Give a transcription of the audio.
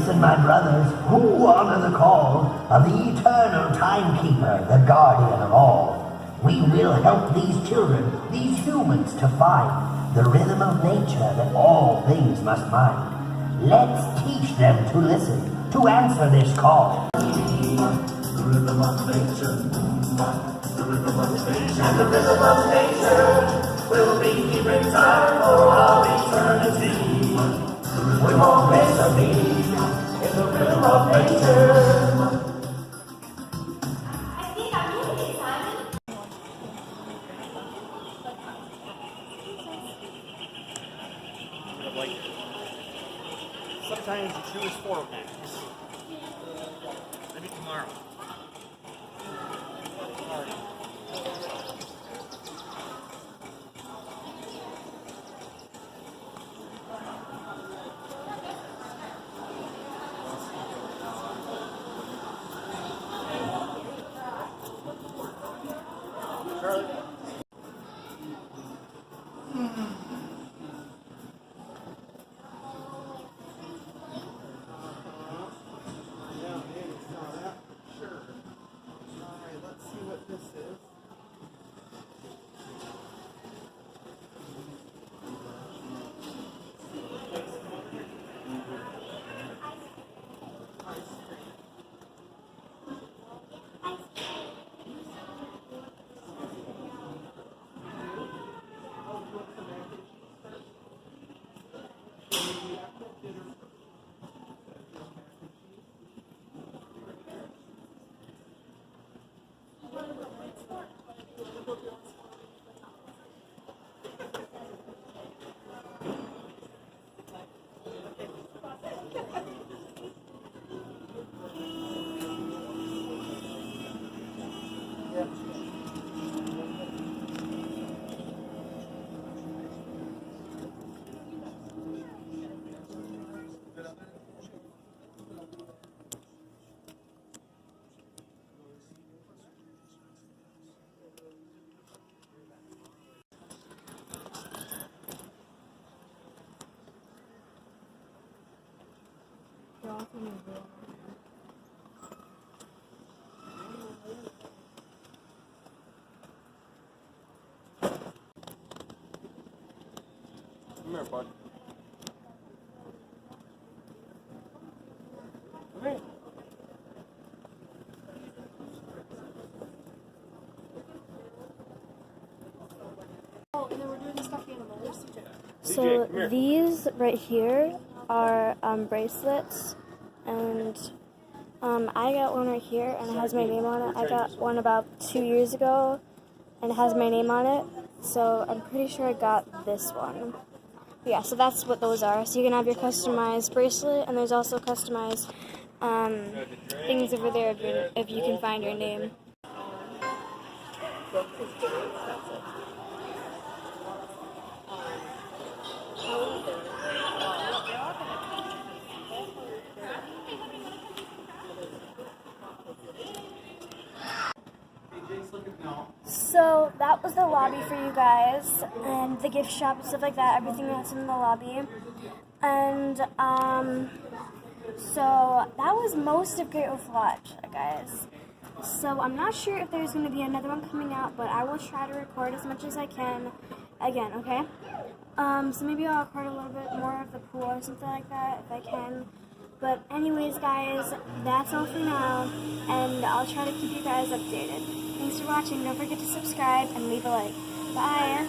Listen, my brothers, who honor the call of the eternal timekeeper, the guardian of all. We will help these children, these humans, to find the rhythm of nature that all things must mind. Let's teach them to listen, to answer this call. The rhythm of nature, the rhythm of nature, and the rhythm of nature will be keeping time for all eternity. We won't miss a beat in the rhythm of nature. Sometimes you choose 4 packs. Maybe tomorrow. Charlie? Come here, bud. Come here. Oh, and then we're doing stuffed animals. So these right here are bracelets, and I got one right here, and it has my name on it. I got one about 2 years ago, and it has my name on it. So I'm pretty sure I got this one. But yeah, so that's what those are. So you can have your customized bracelet, and there's also customized things over there if you can find your name. So that was the lobby for you guys, and the gift shop and stuff like that, everything that's in the lobby. And so that was most of Great Wolf Lodge, guys. So I'm not sure if there's going to be another one coming out, but I will try to record as much as I can again, okay? So maybe I'll record a little bit more of the pool or something like that if I can. But anyways, guys, that's all for now, and I'll try to keep you guys updated. Thanks for watching. Don't forget to subscribe and leave a like. Bye!